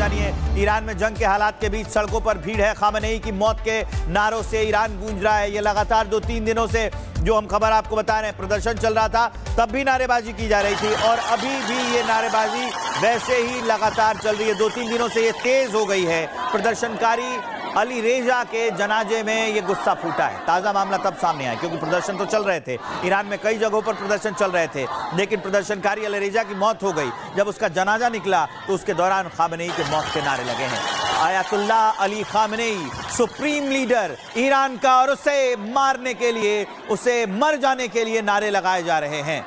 जानिए, ईरान में जंग के हालात के बीच सड़कों पर भीड़ है। खामेनेई की मौत के नारों से ईरान गूंज रहा है। ये लगातार 2-3 दिनों से जो हम खबर आपको बता रहे हैं, प्रदर्शन चल रहा था, तब भी नारेबाजी की जा रही थी और अभी भी ये नारेबाजी वैसे ही लगातार चल रही है। 2-3 दिनों से ये तेज हो गई है। प्रदर्शनकारी अली रेजा के जनाजे में ये गुस्सा फूटा है। ताज़ा मामला तब सामने आया क्योंकि प्रदर्शन तो चल रहे थे, ईरान में कई जगहों पर प्रदर्शन चल रहे थे, लेकिन प्रदर्शनकारी अली रेजा की मौत हो गई। जब उसका जनाजा निकला तो उसके दौरान खामेनेई के मौत के नारे लगे हैं। Ayatollah Ali Khamenei supreme leader Iran का, और उसे मारने के लिए, उसे मर जाने के लिए नारे लगाए जा रहे हैं।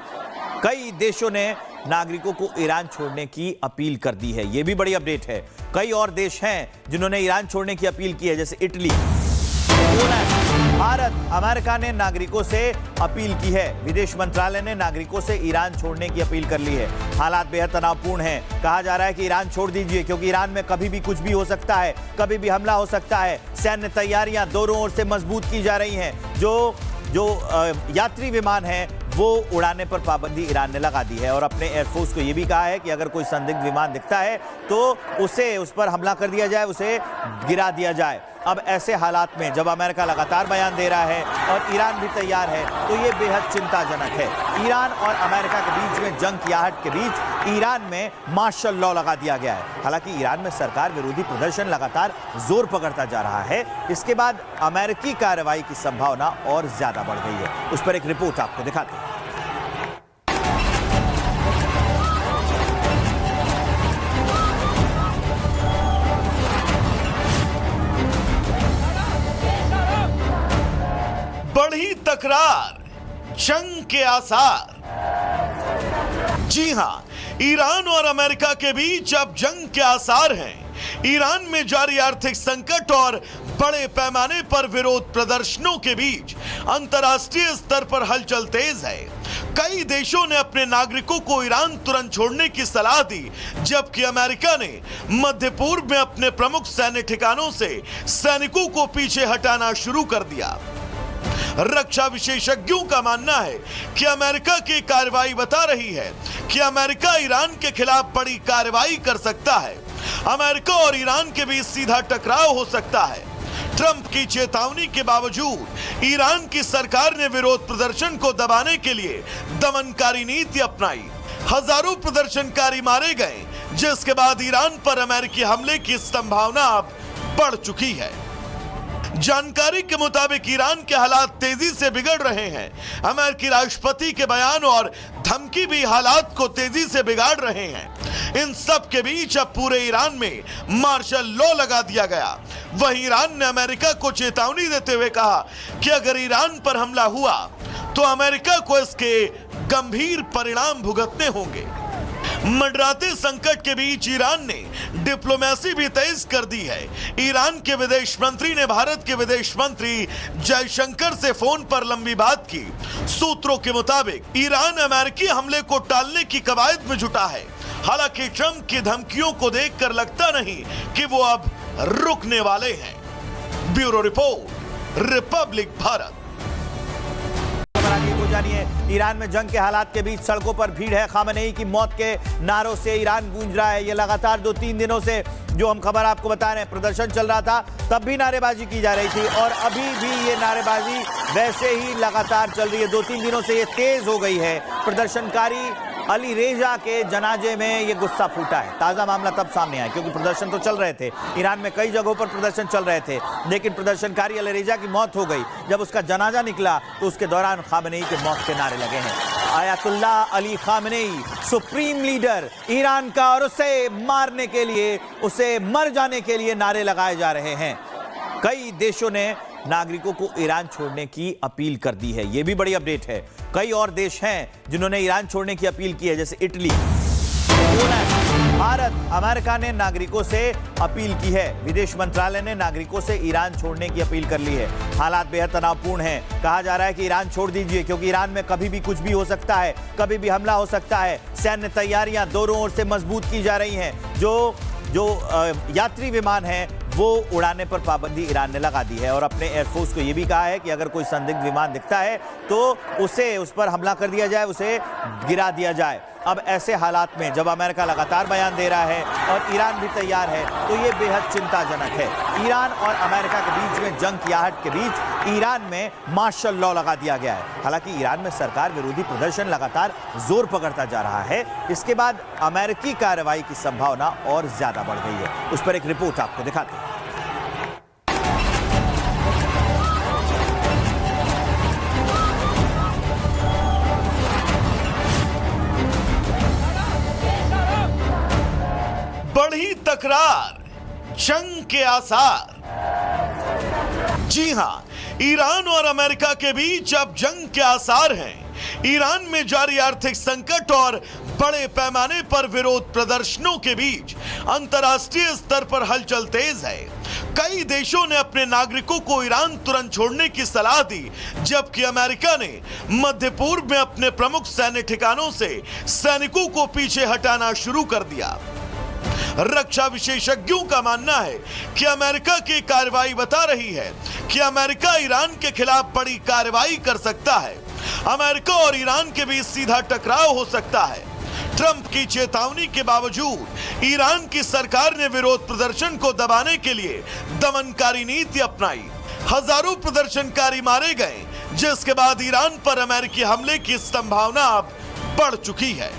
कई देशों ने नागरिकों को ईरान छोड़ने की अपील कर दी है। यह भी बड़ी अपडेट है। कई और देश हैं जिन्होंने ईरान छोड़ने की अपील की है, जैसे इटली, पोलैंड, भारत। अमेरिका ने नागरिकों से अपील की है। विदेश मंत्रालय ने नागरिकों से ईरान छोड़ने की अपील कर ली है। हालात बेहद तनावपूर्ण हैं। कहा जा रहा है कि ईरान छोड़ दीजिए क्योंकि ईरान में कभी भी कुछ भी हो सकता है, कभी भी हमला हो सकता है। सैन्य तैयारियां दोनों ओर से मजबूत की जा रही हैं। जो यात्री विमान हैं वो उड़ाने पर पाबंदी ईरान ने लगा दी है और अपने एयरफोर्स को यह भी कहा है कि अगर कोई संदिग्ध विमान दिखता है तो उस पर हमला कर दिया जाए, उसे गिरा दिया जाए। अब ऐसे हालात में जब अमेरिका लगातार बयान दे रहा है और ईरान भी तैयार है तो ये बेहद चिंताजनक है। ईरान और अमेरिका के बीच में जंग की आहट के बीच ईरान में मार्शल लॉ लगा दिया गया है। हालांकि ईरान में सरकार विरोधी प्रदर्शन लगातार जोर पकड़ता जा रहा है। इसके बाद अमेरिकी कार्रवाई की संभावना और ज्यादा बढ़ गई है। उस पर एक रिपोर्ट आपको दिखाते हैं। बढ़ी तकरार, जंग के आसार। जी हां, ईरान और अमेरिका के बीच अब जंग के आसार हैं। ईरान में जारी आर्थिक संकट और बड़े पैमाने पर विरोध प्रदर्शनों के बीच अंतर्राष्ट्रीय स्तर पर हलचल तेज है। कई देशों ने अपने नागरिकों को ईरान तुरंत छोड़ने की सलाह दी, जबकि अमेरिका ने मध्य पूर्व में अपने प्रमुख सैन्य ठिकानों से सैनिकों को पीछे हटाना शुरू कर दिया। रक्षा विशेषज्ञों का मानना है कि अमेरिका की कार्रवाई बता रही है कि अमेरिका ईरान के खिलाफ बड़ी कार्रवाई कर सकता है। अमेरिका और ईरान के बीच सीधा टकराव हो सकता है। ट्रंप की चेतावनी के बावजूद ईरान की सरकार ने विरोध प्रदर्शन को दबाने के लिए दमनकारी नीति अपनाई। हजारों प्रदर्शनकारी मारे गए, जिसके बाद ईरान पर अमेरिकी हमले की संभावना अब बढ़ चुकी है। जानकारी के मुताबिक ईरान के हालात तेजी से बिगड़ रहे हैं। अमेरिकी राष्ट्रपति के बयान और धमकी भी हालात को तेजी से बिगाड़ रहे हैं। इन सब के बीच अब पूरे ईरान में मार्शल लॉ लगा दिया गया। वहीं ईरान ने अमेरिका को चेतावनी देते हुए कहा कि अगर ईरान पर हमला हुआ तो अमेरिका को इसके गंभीर परिणाम भुगतने होंगे। मंडराते संकट के बीच ईरान ने डिप्लोमेसी भी तेज कर दी है। ईरान के विदेश मंत्री ने भारत के विदेश मंत्री जयशंकर से फोन पर लंबी बात की। सूत्रों के मुताबिक ईरान अमेरिकी हमले को टालने की कवायद में जुटा है। हालांकि ट्रंप की धमकियों को देखकर लगता नहीं कि वो अब रुकने वाले हैं। Bureau report, Republic Bharat. जानिए, ईरान में जंग के हालात के बीच सड़कों पर भीड़ है। खामेनेई की मौत के नारों से ईरान गूंज रहा है। ये लगातार 2-3 दिनों से जो हम खबर आपको बता रहे हैं, प्रदर्शन चल रहा था, तब भी नारेबाजी की जा रही थी और अभी भी ये नारेबाजी वैसे ही लगातार चल रही है। 2-3 दिनों से ये तेज हो गई है। प्रदर्शनकारी अली रेजा के जनाजे में ये गुस्सा फूटा है। ताज़ा मामला तब सामने आया क्योंकि प्रदर्शन तो चल रहे थे, ईरान में कई जगहों पर प्रदर्शन चल रहे थे, लेकिन प्रदर्शनकारी अली रेजा की मौत हो गई। जब उसका जनाजा निकला तो उसके दौरान खामेनेई के मौत के नारे लगे हैं। Ayatollah Ali Khamenei supreme leader Iran का, और उसे मारने के लिए, उसे मर जाने के लिए नारे लगाए जा रहे हैं। कई देशों ने नागरिकों को ईरान छोड़ने की अपील कर दी है। यह भी बड़ी अपडेट है। कई और देश हैं जिन्होंने ईरान छोड़ने की अपील की है, जैसे इटली, पोलैंड, भारत। अमेरिका ने नागरिकों से अपील की है। विदेश मंत्रालय ने नागरिकों से ईरान छोड़ने की अपील कर ली है। हालात बेहद तनावपूर्ण हैं। कहा जा रहा है कि ईरान छोड़ दीजिए क्योंकि ईरान में कभी भी कुछ भी हो सकता है, कभी भी हमला हो सकता है। सैन्य तैयारियां दोनों ओर से मजबूत की जा रही हैं। जो यात्री विमान हैं वो उड़ाने पर पाबंदी ईरान ने लगा दी है और अपने एयरफोर्स को यह भी कहा है कि अगर कोई संदिग्ध विमान दिखता है तो उस पर हमला कर दिया जाए, उसे गिरा दिया जाए। अब ऐसे हालात में जब अमेरिका लगातार बयान दे रहा है और ईरान भी तैयार है तो ये बेहद चिंताजनक है। ईरान और अमेरिका के बीच में जंग की आहट के बीच ईरान में मार्शल लॉ लगा दिया गया है। हालांकि ईरान में सरकार विरोधी प्रदर्शन लगातार जोर पकड़ता जा रहा है। इसके बाद अमेरिकी कार्रवाई की संभावना और ज्यादा बढ़ गई है। उस पर एक रिपोर्ट आपको दिखाते हैं। बढ़ी तकरार, जंग के आसार। जी हां, ईरान और अमेरिका के बीच अब जंग के आसार हैं। ईरान में जारी आर्थिक संकट और बड़े पैमाने पर विरोध प्रदर्शनों के बीच अंतर्राष्ट्रीय स्तर पर हलचल तेज है। कई देशों ने अपने नागरिकों को ईरान तुरंत छोड़ने की सलाह दी, जबकि अमेरिका ने मध्य पूर्व में अपने प्रमुख सैन्य ठिकानों से सैनिकों को पीछे हटाना शुरू कर दिया। रक्षा विशेषज्ञों का मानना है कि अमेरिका की कार्रवाई बता रही है कि अमेरिका ईरान के खिलाफ बड़ी कार्रवाई कर सकता है। अमेरिका और ईरान के बीच सीधा टकराव हो सकता है। ट्रंप की चेतावनी के बावजूद ईरान की सरकार ने विरोध प्रदर्शन को दबाने के लिए दमनकारी नीति अपनाई। हजारों प्रदर्शनकारी मारे गए, जिसके बाद ईरान पर अमेरिकी हमले की संभावना अब बढ़ चुकी है।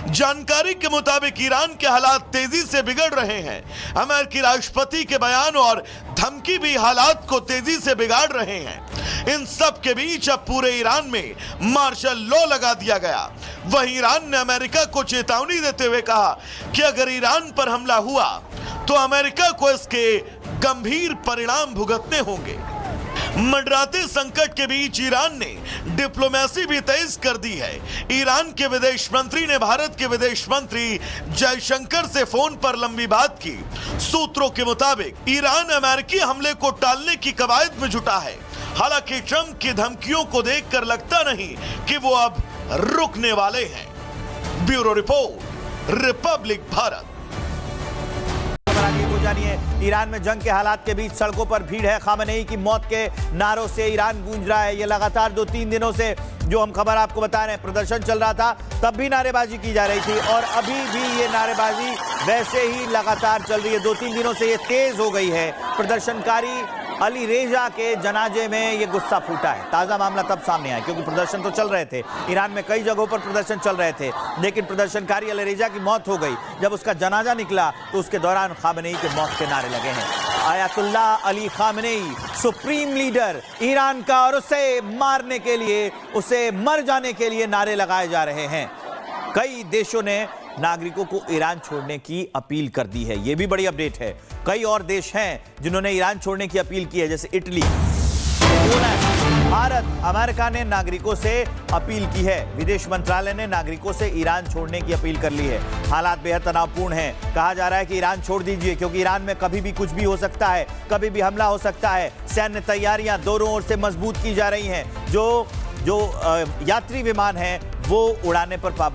जानकारी के मुताबिक ईरान के हालात तेजी से बिगड़ रहे हैं। अमेरिकी राष्ट्रपति के बयान और धमकी भी हालात को तेजी से बिगाड़ रहे हैं। इन सब के बीच अब पूरे ईरान में मार्शल लॉ लगा दिया गया। वहीं ईरान ने अमेरिका को चेतावनी देते हुए कहा कि अगर ईरान पर हमला हुआ तो अमेरिका को इसके गंभीर परिणाम भुगतने होंगे। मंडराते संकट के बीच ईरान ने डिप्लोमेसी भी तेज कर दी है। ईरान के विदेश मंत्री ने भारत के विदेश मंत्री जयशंकर से फोन पर लंबी बात की। सूत्रों के मुताबिक ईरान अमेरिकी हमले को टालने की कवायद में जुटा है। हालांकि ट्रंप की धमकियों को देखकर लगता नहीं कि वो अब रुकने वाले हैं। Bureau report, Republic Bharat. जानिए, ईरान में जंग के हालात के बीच सड़कों पर भीड़ है। खामेनेई की मौत के नारों से ईरान गूंज रहा है। ये लगातार 2-3 दिनों से जो हम खबर आपको बता रहे हैं, प्रदर्शन चल रहा था तब भी नारेबाजी की जा रही थी और अभी भी ये नारेबाजी वैसे ही लगातार चल रही है। 2-3 दिनों से ये तेज हो गई है। प्रदर्शनकारी अली रेजा के जनाजे में ये गुस्सा फूटा है। ताजा मामला तब सामने आया क्योंकि प्रदर्शन तो चल रहे थे। ईरान में कई जगहों पर प्रदर्शन चल रहे थे, लेकिन प्रदर्शनकारी अली रेजा की मौत हो गई। जब उसका जनाजा निकला तो उसके दौरान खामेनेई के मौत के नारे लगे हैं। Ayatollah Ali Khamenei supreme leader Iran का, और उसे मारने के लिए, उसे मर जाने के लिए नारे लगाए जा रहे हैं। कई देशों ने नागरिकों को ईरान छोड़ने की अपील कर दी है। यह भी बड़ी अपडेट है। कई और देश हैं जिन्होंने ईरान छोड़ने की अपील की है, जैसे इटली, पोलैंड, भारत। अमेरिका ने नागरिकों से अपील की है। विदेश मंत्रालय ने नागरिकों से ईरान छोड़ने की अपील कर ली है। हालात बेहद तनावपूर्ण हैं। कहा जा रहा है कि ईरान छोड़ दीजिए क्योंकि ईरान में कभी भी कुछ भी हो सकता है, कभी भी हमला हो सकता है। सैन्य तैयारियां दोनों ओर से मजबूत की जा रही हैं। जो यात्री विमान हैं वो उड़ाने पर पाबंदी